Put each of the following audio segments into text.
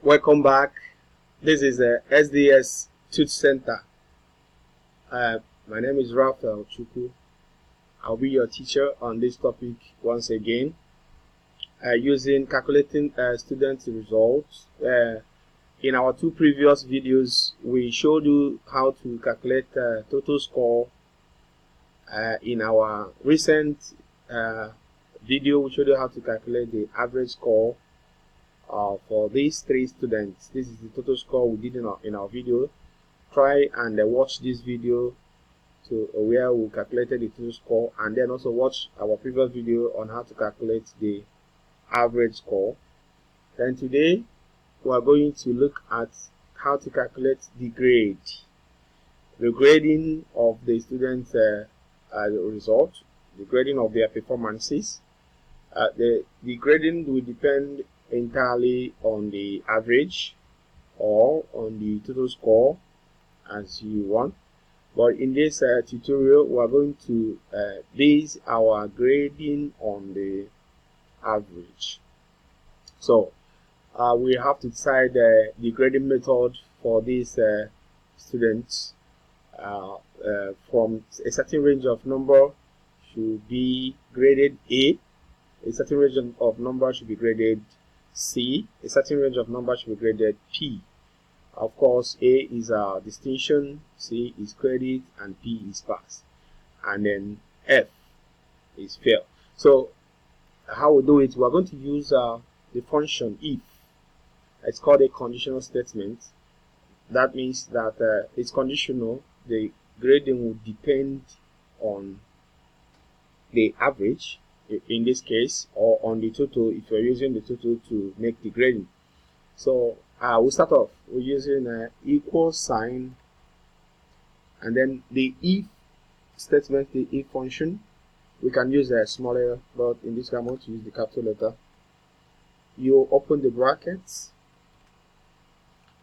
Welcome back. This is the SDS Tooth Center. My name is Raphael Chuku. I'll be your teacher on this topic once again, using calculating student results. In our two previous videos, we showed you how to calculate total score. In our recent video, we showed you how to calculate the average score for these three students. This is the total score we did in our video. Try and watch this video to where we calculated the total score, and then also watch our previous video on how to calculate the average score. Then today we are going to look at how to calculate the grade, the grading of the students' result, the grading of their performances. The grading will depend entirely on the average or on the total score, as you want. But in this tutorial, we are going to base our grading on the average. So we have to decide the grading method for these students. From a certain range of number should be graded A, a certain range of number should be graded C, a certain range of number should be graded P. Of course, A is a distinction, C is credit, and P is pass. And then F is fail. So how we do it, we are going to use the function if. It's called a conditional statement. That means that it's conditional. The grading will depend on the average, in this case, or on the total if you're using the total to make the grading. So we'll start off with using an equal sign, and then the if statement, the if function. We can use a smaller, but in this case I'm going to use the capital letter. You open the brackets.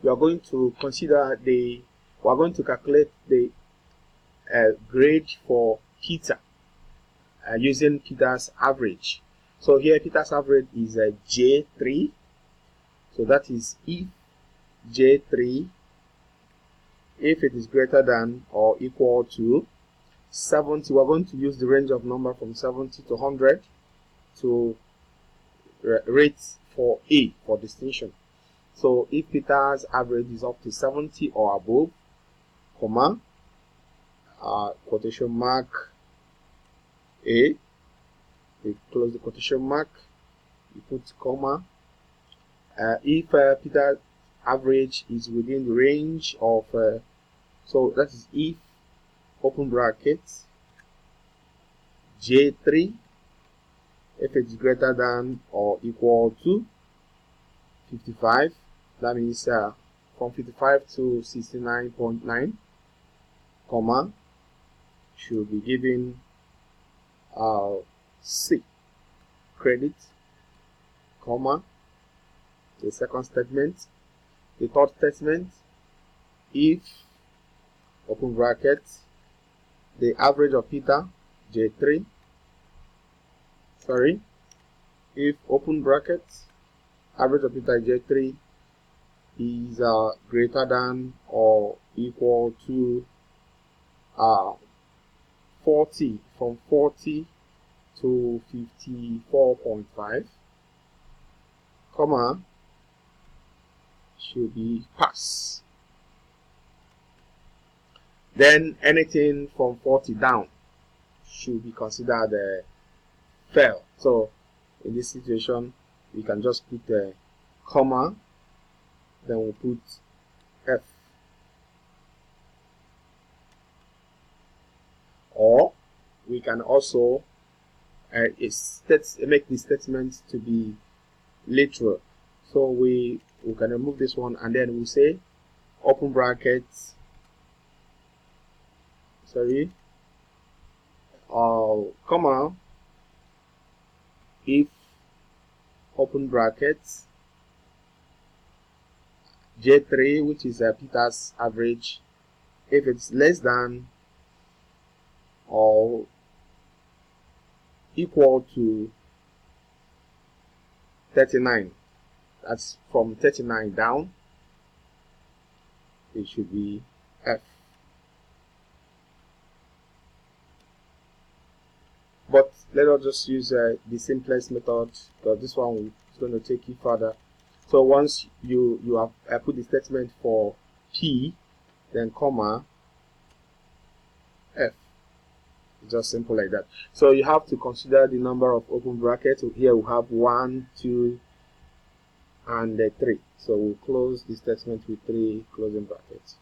You are going to consider we are going to calculate the grade for Peter using Peter's average. So here Peter's average is J3. So that is if J3, if it is greater than or equal to 70, we're going to use the range of number from 70 to 100 to rate for A, for distinction. So if Peter's average is up to 70 or above, comma, quotation mark A, we close the quotation mark, you put comma. If Peter's average is within the range of, so that is if, open brackets, J3, if it is greater than or equal to 55, that means from 55 to 69.9, comma, should be given C, credit, comma, the second statement. The third statement, if, open brackets, the average of Peter, J3, if, open brackets, average of Peter J3 is greater than or equal to 40, from 40 to 54.5, comma, should be pass. Then anything from 40 down should be considered fail. So in this situation, we can just put a comma, then we'll put F. Or we can also make the statement to be literal. So we can remove this one, and then we say open brackets, comma, if, open brackets, J3, which is Peter's average, if it's less than or equal to 39, That's from 39 down. It should be F. But let us just use the simplest method, because this one is going to take you further. So once you have put the statement for P, then comma F. It's just simple like that. So you have to consider the number of open brackets. So here we have 1, 2, and 3. So we'll close the statement with 3 closing brackets.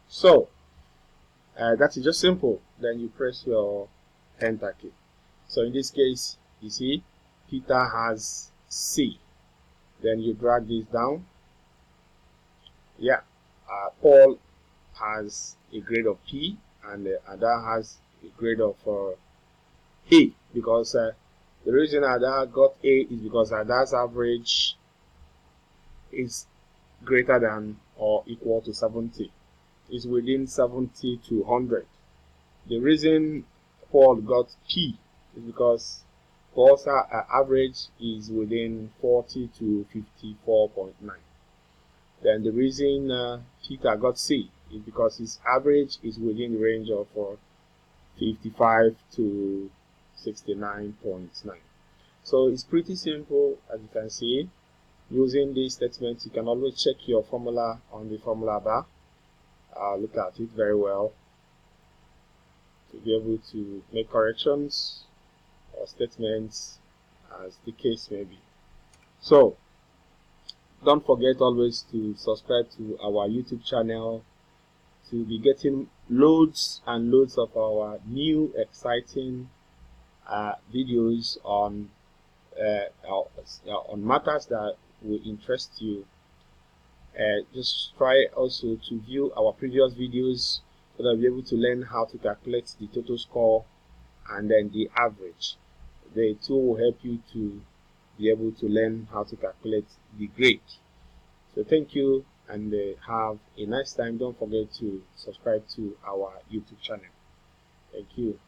So that is just simple. Then you press your enter key. So in this case, you see Peter has C. Then you drag this down. Yeah, Paul has a grade of P, and Ada has a grade of A, because the reason Ada got A is because Ada's average is greater than or equal to 70. Is within 70 to 100. The reason Paul got P is because Paul's average is within 40 to 54.9. Then the reason Peter got C is because his average is within the range of 55 to 69.9. So it's pretty simple, as you can see. Using this statement, you can always check your formula on the formula bar. Look at it very well to be able to make corrections or statements as the case may be. So don't forget always to subscribe to our YouTube channel to be getting loads and loads of our new exciting videos on matters that will interest you. Just try also to view our previous videos so that you'll be able to learn how to calculate the total score and then the average. The tool will help you to be able to learn how to calculate the grade. So thank you, and have a nice time. Don't forget to subscribe to our YouTube channel. Thank you.